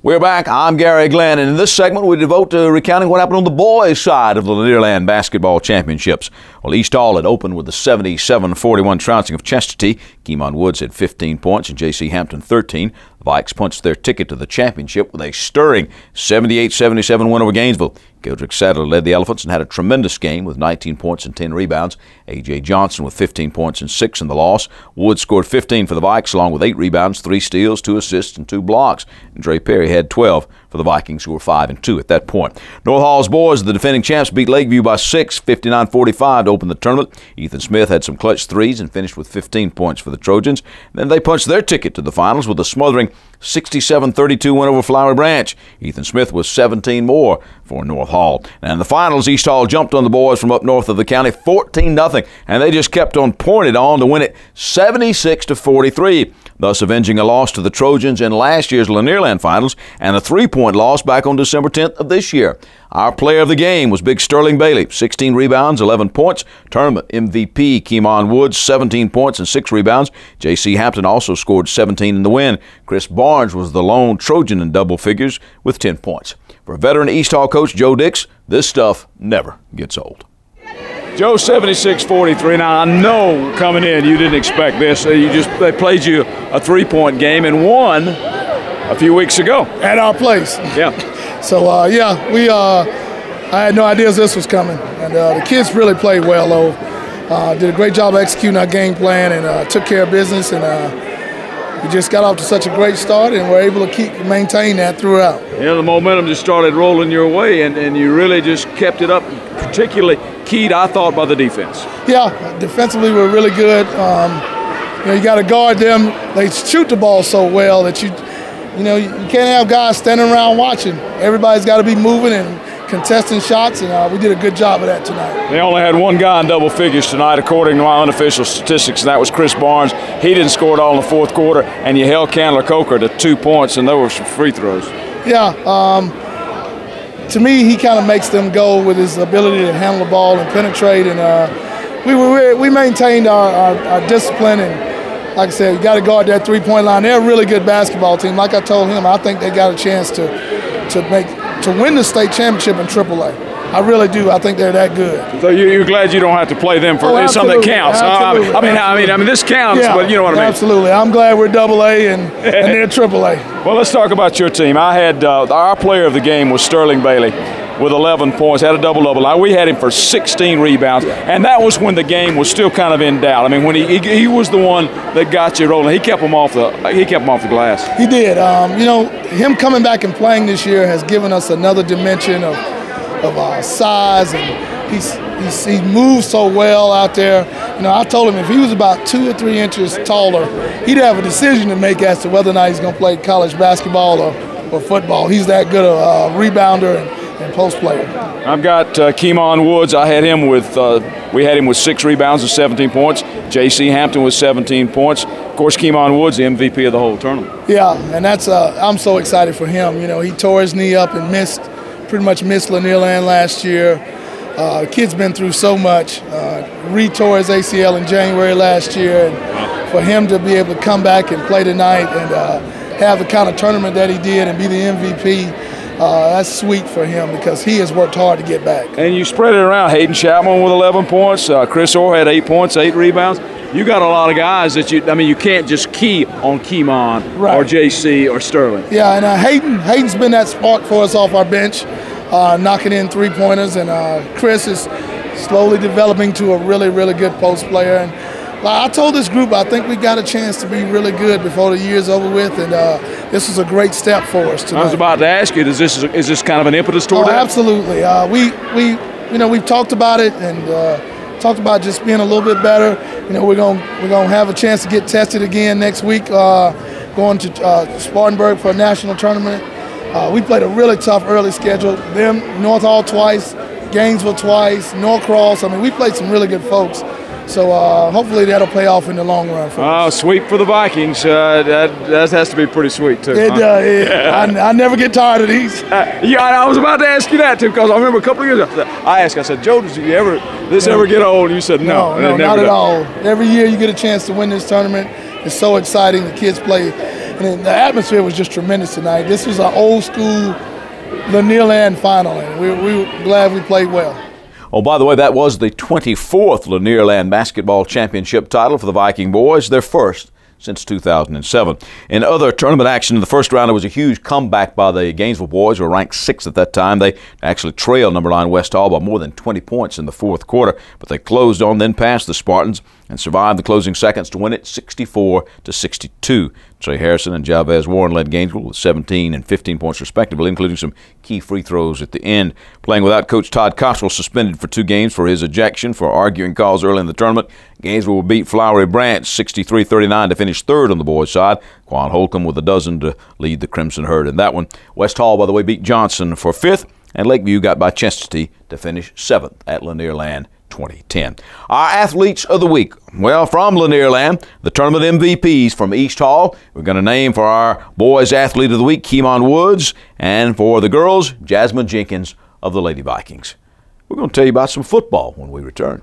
We're back. I'm Garry Glenn, and in this segment we devote to recounting what happened on the boys' side of the Lanierland Basketball Championships. Well, East Hall had opened with the 77-41 trouncing of Chestatee. Keemon Woods had 15 points and J.C. Hampton 13. The Vikes punched their ticket to the championship with a stirring 78-77 win over Gainesville. Gildrick Sadler led the Elephants and had a tremendous game with 19 points and 10 rebounds. A.J. Johnson with 15 points and 6 in the loss. Woods scored 15 for the Vikes along with 8 rebounds, 3 steals, 2 assists, and 2 blocks. And Dre Perry had 12 for the Vikings, who were 5-2 at that point. North Hall's boys, the defending champs, beat Lakeview by 6, 59-45 to open the tournament. Ethan Smith had some clutch threes and finished with 15 points for the Trojans. Then they punched their ticket to the finals with a smothering 67-32 win over Flowery Branch. Ethan Smith was 17 more for North Hall. And in the finals, East Hall jumped on the boys from up north of the county 14-0, and they just kept on pouring it on to win it 76-43, thus avenging a loss to the Trojans in last year's Lanierland finals and a 3-point loss back on December 10th of this year. Our player of the game was Big Sterling Bailey, 16 rebounds, 11 points. Tournament MVP Keemon Woods, 17 points and 6 rebounds. J.C. Hampton also scored 17 in the win. Chris Barnes was the lone Trojan in double figures with 10 points. For veteran East Hall coach Joe Dix, this stuff never gets old. Joe, 76-43. Now, I know coming in you didn't expect this. They played you a 3-point game and won a few weeks ago. At our place. Yeah. So, I had no idea this was coming. And the kids really played well, though. Did a great job executing our game plan and took care of business. And we just got off to such a great start, and we're able to maintain that throughout. Yeah, the momentum just started rolling your way, and you really just kept it up, particularly keyed, I thought, by the defense. Yeah, defensively we're really good. You got to guard them. They shoot the ball so well that you can't have guys standing around watching. Everybody's got to be moving and contesting shots, and we did a good job of that tonight. They only had one guy in double figures tonight, according to my unofficial statistics, and that was Chris Barnes. He didn't score at all in the fourth quarter, and you held Candler Coker to 2 points, and those were some free throws. Yeah, to me, he kind of makes them go with his ability to handle the ball and penetrate, and we maintained our discipline, and like I said, you got to guard that three-point line. They're a really good basketball team. Like I told him, I think they got a chance to win the state championship in AAA. I really do. I think they're that good. So you're glad you don't have to play them for something that counts. Absolutely. I mean, this counts, yeah, but you know what I mean. Absolutely. I'm glad we're AA and they're AAA. Well, let's talk about your team. I had our player of the game was Sterling Bailey with 11 points, had a double-double. Now, we had him for 16 rebounds, and that was when the game was still kind of in doubt. I mean, when he was the one that got you rolling. He kept him off the glass. He did. Him coming back and playing this year has given us another dimension of size, and he moves so well out there. I told him if he was about 2 or 3 inches taller, he'd have a decision to make as to whether or not he's going to play college basketball or football. He's that good a rebounder and post player. I've got Keemon Woods. I had him with we had him with 6 rebounds and 17 points. J.C. Hampton with 17 points. Of course, Keemon Woods, the MVP of the whole tournament. Yeah, and that's I'm so excited for him. He tore his knee up and pretty much missed Lanierland last year. The kid's been through so much. Re-tore his ACL in January last year, and for him to be able to come back and play tonight and have the kind of tournament that he did and be the MVP, that's sweet for him because he has worked hard to get back. And you spread it around. Hayden Chapman with 11 points. Chris Orr had 8 points, 8 rebounds. You got a lot of guys that you can't just key on Keemon or JC or Sterling. Yeah, and Hayden's been that spark for us off our bench, knocking in 3-pointers, and Chris is slowly developing to a really, really good post player. And I told this group I think we got a chance to be really good before the year's over with, and this is a great step for us tonight. I was about to ask you, is this kind of an impetus toward that? Absolutely. We've talked about it and talked about just being a little bit better. We're gonna have a chance to get tested again next week, going to Spartanburg for a national tournament. We played a really tough early schedule. North Hall twice, Gainesville twice, Norcross. We played some really good folks. So hopefully that'll pay off in the long run for us. Sweep for the Vikings. That has to be pretty sweet, too. It does. Yeah. I never get tired of these. I was about to ask you that, too, because I remember a couple of years ago, I said, Joe, does this ever get old? And you said, no. No, not at all. Every year you get a chance to win this tournament. It's so exciting. The kids play And the atmosphere was just tremendous tonight. This was an old school Lanierland final, and we were glad we played well. Oh, by the way, that was the 24th Lanierland Basketball Championship title for the Viking boys, their first since 2007. In other tournament action in the first round, it was a huge comeback by the Gainesville boys, who were ranked 6th at that time. They actually trailed number 9 West Hall by more than 20 points in the fourth quarter, but they closed on, then past the Spartans, and survived the closing seconds to win it 64-62. Trey Harrison and Javez Warren led Gainesville with 17 and 15 points respectively, including some key free throws at the end. Playing without Coach Todd Cottrell, suspended for 2 games for his ejection for arguing calls early in the tournament, Gainesville will beat Flowery Branch 63-39 to finish third on the boys' side. Quan Holcomb with a dozen to lead the Crimson Herd in that one. West Hall, by the way, beat Johnson for 5th, and Lakeview got by Chestatee to finish 7th at Lanierland 2010. Our athletes of the week. Well, from Lanierland, the tournament MVPs from East Hall. We're going to name for our boys athlete of the week, Keemon Woods, and for the girls, Jasmine Jenkins of the Lady Vikings. We're going to tell you about some football when we return.